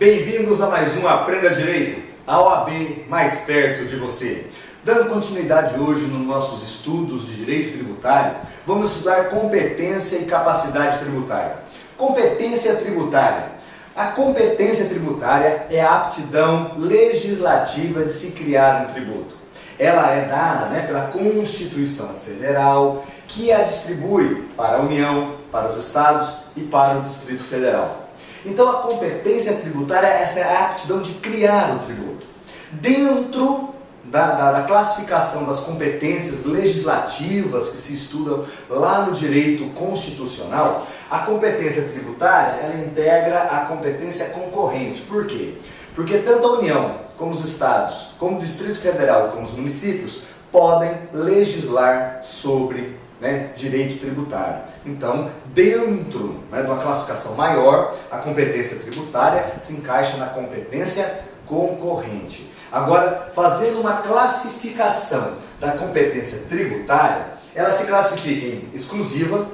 Bem-vindos a mais um Aprenda Direito, a OAB mais perto de você. Dando continuidade hoje nos nossos estudos de direito tributário, vamos estudar competência e capacidade tributária. Competência tributária. A competência tributária é a aptidão legislativa de se criar um tributo. Ela é dada pela Constituição Federal, que a distribui para a União, para os Estados e para o Distrito Federal. Então a competência tributária, essa é a aptidão de criar o tributo. Dentro da classificação das competências legislativas que se estudam lá no direito constitucional, a competência tributária ela integra a competência concorrente. Por quê? Porque tanto a União, como os Estados, como o Distrito Federal e como os municípios podem legislar sobre direito tributário. Então, dentro de uma classificação maior, a competência tributária se encaixa na competência concorrente. Agora, fazendo uma classificação da competência tributária, ela se classifica em exclusiva,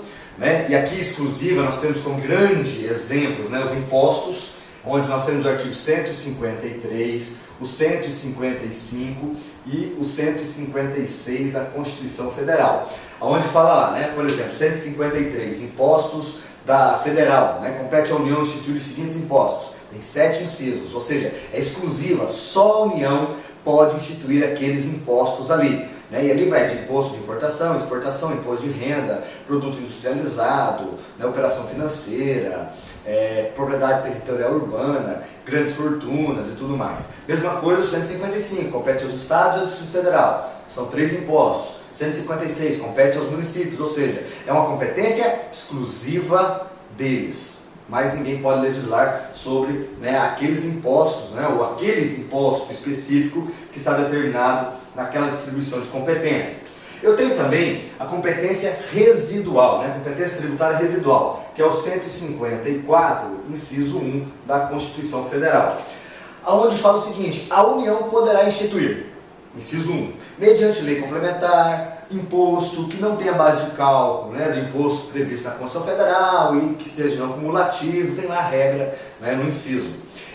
e aqui exclusiva nós temos como grande exemplo os impostos, onde nós temos o artigo 153, o 155 e o 156 da Constituição Federal, onde fala lá, por exemplo, 153, impostos da Federal, compete à União instituir os seguintes impostos, tem 7 incisos, ou seja, é exclusiva, só a União pode instituir aqueles impostos ali. E ali vai de imposto de importação, exportação, imposto de renda, produto industrializado, operação financeira, propriedade territorial urbana, grandes fortunas e tudo mais. Mesma coisa o 155, compete aos estados e ao Distrito Federal, são 3 impostos. 156, compete aos municípios, ou seja, é uma competência exclusiva deles. Mas ninguém pode legislar sobre aqueles impostos, ou aquele imposto específico que está determinado naquela distribuição de competência. Eu tenho também a competência residual, competência tributária residual, que é o 154, inciso 1 da Constituição Federal, onde fala o seguinte: a União poderá instituir, inciso 1, mediante lei complementar, imposto que não tenha base de cálculo do imposto previsto na Constituição Federal e que seja não cumulativo, tem lá a regra no inciso.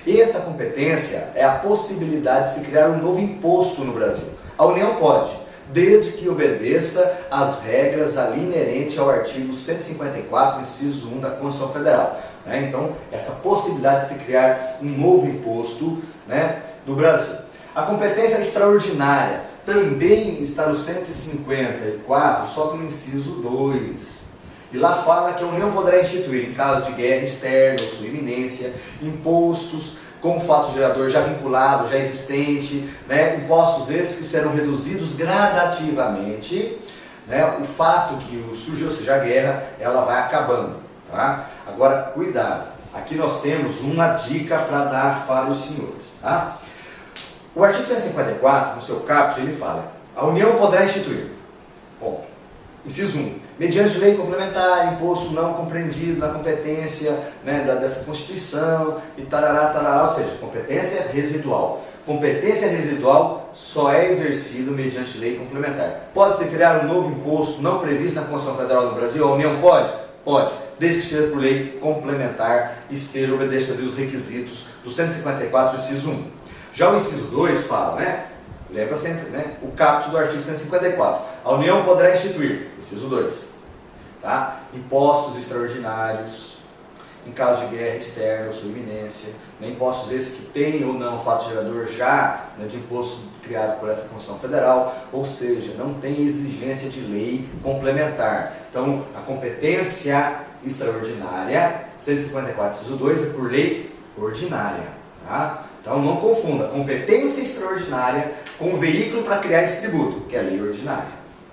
Esta competência é a possibilidade de se criar um novo imposto no Brasil. A União pode, desde que obedeça às regras ali inerentes ao artigo 154, inciso 1 da Constituição Federal. Então, essa possibilidade de se criar um novo imposto no Brasil. A competência extraordinária também está no 154, só que no inciso 2. E lá fala que a União poderá instituir, em caso de guerra externa ou sua iminência, impostos com fato gerador já vinculado, já existente, impostos esses que serão reduzidos gradativamente, o fato que surgiu, ou seja, a guerra, ela vai acabando. Tá? Agora, cuidado, aqui nós temos uma dica para dar para os senhores. Tá? O artigo 154, no seu caput, ele fala: a União poderá instituir, ponto. Inciso 1, mediante lei complementar, imposto não compreendido na competência dessa Constituição e tarará, ou seja, competência residual. Competência residual só é exercida mediante lei complementar. Pode-se criar um novo imposto não previsto na Constituição Federal do Brasil? A União pode? Pode, desde que seja por lei complementar e ser obedecido os requisitos do 154, inciso 1. Já o inciso 2 fala, lembra sempre, o caput do artigo 154. A União poderá instituir, inciso 2, tá? Impostos extraordinários, em caso de guerra externa ou sua iminência, impostos esses que têm ou não fato gerador já de imposto criado por essa Constituição Federal, ou seja, não tem exigência de lei complementar. Então, a competência extraordinária, 154, inciso 2, é por lei ordinária, tá? Então não confunda competência extraordinária com o veículo para criar esse tributo, que é a lei ordinária.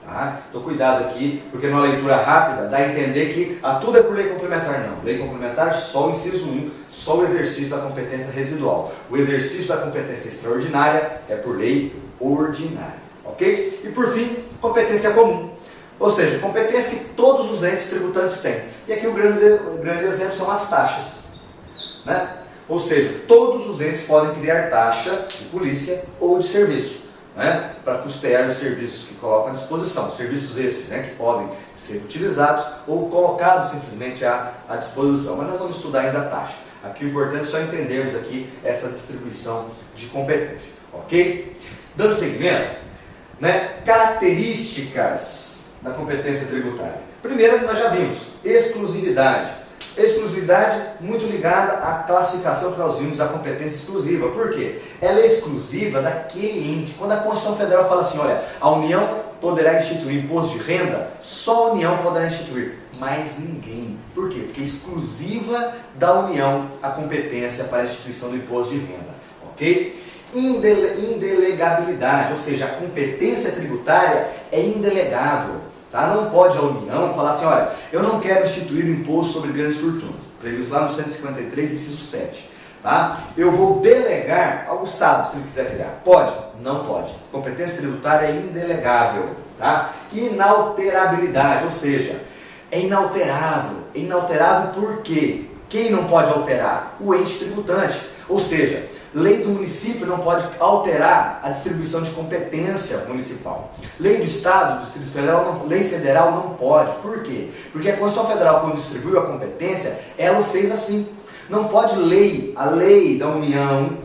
Tá? Então cuidado aqui, porque numa leitura rápida dá a entender que tudo é por lei complementar. Não, lei complementar só o inciso 1, só o exercício da competência residual. O exercício da competência extraordinária é por lei ordinária. Ok? E por fim, competência comum. Ou seja, competência que todos os entes tributantes têm. E aqui o grande exemplo são as taxas. Ou seja, todos os entes podem criar taxa de polícia ou de serviço, para custear os serviços que colocam à disposição. Serviços esses que podem ser utilizados ou colocados simplesmente à disposição. Mas nós vamos estudar ainda a taxa. Aqui o importante é só entendermos aqui essa distribuição de competência, ok? Dando seguimento, né? Características da competência tributária. Primeiro, nós já vimos, exclusividade. Exclusividade muito ligada à classificação que nós vimos, a competência exclusiva. Por quê? Ela é exclusiva daquele ente. Quando a Constituição Federal fala assim, olha, a União poderá instituir imposto de renda, só a União poderá instituir, mais ninguém. Por quê? Porque é exclusiva da União a competência para a instituição do imposto de renda. Ok? Indelegabilidade, ou seja, a competência tributária é indelegável. Tá? Não pode a União falar assim, olha, eu não quero instituir o imposto sobre grandes fortunas, previsto lá no 153, inciso 7. Tá? Eu vou delegar ao Estado, se ele quiser criar. Pode? Não pode. Competência tributária é indelegável. Tá? Inalterabilidade, ou seja, é inalterável. É inalterável por quê? Quem não pode alterar? O ente tributante. Ou seja, lei do município não pode alterar a distribuição de competência municipal. Lei do Estado, do Distrito Federal, não, lei federal não pode. Por quê? Porque a Constituição Federal, quando distribuiu a competência, ela o fez assim. Não pode a lei da União,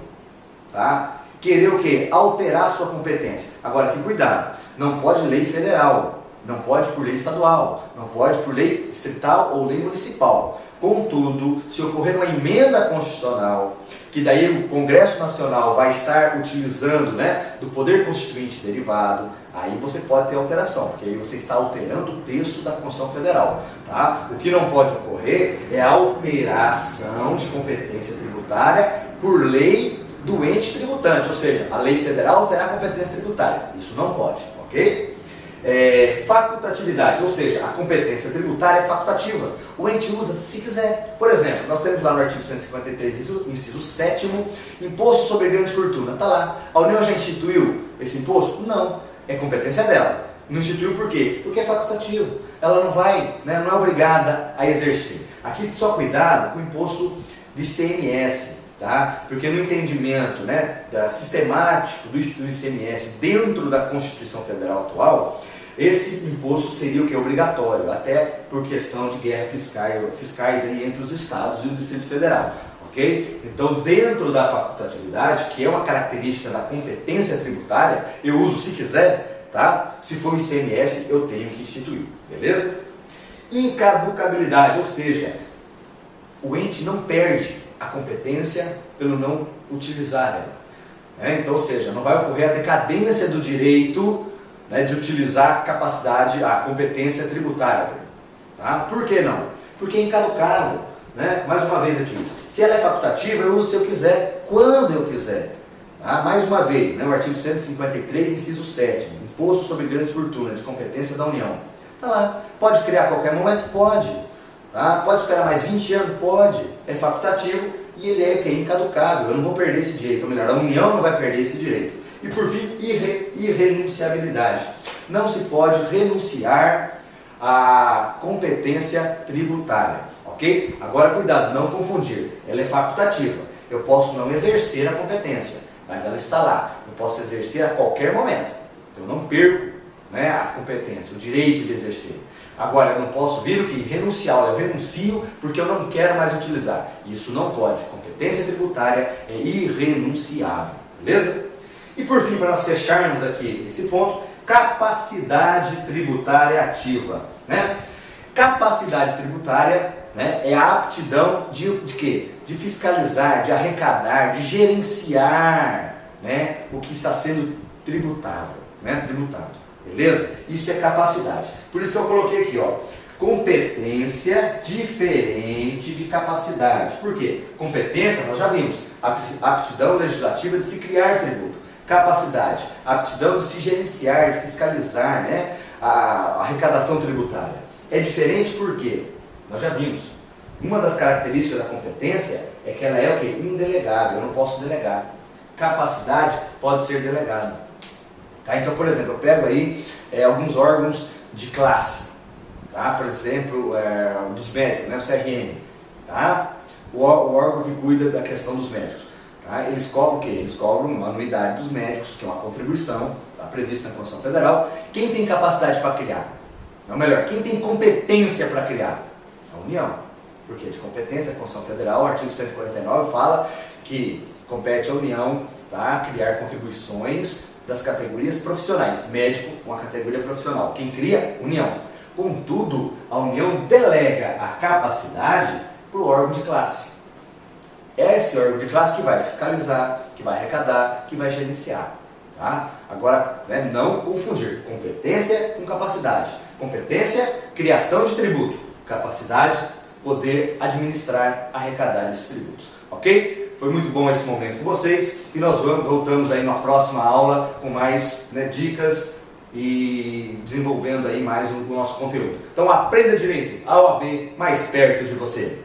tá, querer o quê? Alterar a sua competência. Agora, que cuidado, não pode lei federal, não pode por lei estadual, não pode por lei distrital ou lei municipal. Contudo, se ocorrer uma emenda constitucional, que daí o Congresso Nacional vai estar utilizando, né, do poder constituinte derivado, aí você pode ter alteração, porque aí você está alterando o texto da Constituição Federal. Tá? O que não pode ocorrer é a alteração de competência tributária por lei do ente tributante, ou seja, a lei federal alterar a competência tributária. Isso não pode, ok? Facultatividade, ou seja, a competência tributária é facultativa. O ente usa se quiser. Por exemplo, nós temos lá no artigo 153, inciso 7º, imposto sobre grandes fortunas. Está lá. A União já instituiu esse imposto? Não. É competência dela. Não instituiu por quê? Porque é facultativo. Ela não vai, né, não é obrigada a exercer. Aqui só cuidado com o imposto de ICMS. Tá? Porque no entendimento, né, sistemático do ICMS dentro da Constituição Federal atual, esse imposto seria o que? Obrigatório, até por questão de guerra fiscais aí entre os estados e o Distrito Federal. Okay? Então, dentro da facultatividade, que é uma característica da competência tributária, eu uso se quiser, tá? Se for o ICMS, eu tenho que instituir, beleza? Incaducabilidade, ou seja, o ente não perde a competência pelo não utilizar ela. Então, ou seja, não vai ocorrer a decadência do direito, né, de utilizar a capacidade, a competência tributária. Tá? Por que não? Porque é incaducável. Né? Mais uma vez aqui, se ela é facultativa, eu uso se eu quiser, quando eu quiser. Tá? Mais uma vez, né, o artigo 153, inciso 7º, imposto sobre grandes fortunas, de competência da União. Tá lá. Pode criar a qualquer momento? Pode. Tá? Pode esperar mais 20 anos? Pode. É facultativo e ele é incaducável. Eu não vou perder esse direito. Ou melhor, a União não vai perder esse direito. E por fim, irrenunciabilidade. Não se pode renunciar à competência tributária. Ok? Agora cuidado, não confundir. Ela é facultativa. Eu posso não exercer a competência, mas ela está lá. Eu posso exercer a qualquer momento. Eu não perco, né, a competência, o direito de exercer. Agora, eu não posso vir o que? Renunciar. Eu renuncio porque eu não quero mais utilizar. Isso não pode. Competência tributária é irrenunciável. Beleza? E por fim, para nós fecharmos aqui esse ponto, capacidade tributária ativa. Né? Capacidade tributária, né, é a aptidão de quê? De fiscalizar, de arrecadar, de gerenciar, né, o que está sendo tributável. Né, tributado. Beleza? Isso é capacidade. Por isso que eu coloquei aqui, ó, competência diferente de capacidade. Por quê? Competência, nós já vimos, aptidão legislativa de se criar tributo. Capacidade, aptidão de se gerenciar, de fiscalizar, né, a arrecadação tributária. É diferente porque, nós já vimos, uma das características da competência é que ela é o quê? Indelegável, eu não posso delegar. Capacidade pode ser delegada. Tá? Então, por exemplo, eu pego aí alguns órgãos de classe, tá? Por exemplo, dos médicos, né? O CRM, tá? O órgão que cuida da questão dos médicos. Tá? Eles cobram o quê? Eles cobram uma anuidade dos médicos, que é uma contribuição, está prevista na Constituição Federal. Quem tem capacidade para criar? Ou melhor, quem tem competência para criar? A União. porque é de competência, a Constituição Federal, o artigo 149 fala que compete à União, tá, criar contribuições das categorias profissionais. Médico, uma categoria profissional. Quem cria? União. Contudo, a União delega a capacidade para o órgão de classe. É esse órgão de classe que vai fiscalizar, que vai arrecadar, que vai gerenciar. Tá? Agora, né, não confundir competência com capacidade. Competência, criação de tributo. Capacidade, poder administrar, arrecadar esses tributos. Ok? Foi muito bom esse momento com vocês e nós voltamos aí na próxima aula com mais, né, dicas e desenvolvendo aí mais o nosso conteúdo. Então aprenda direito, a OAB mais perto de você.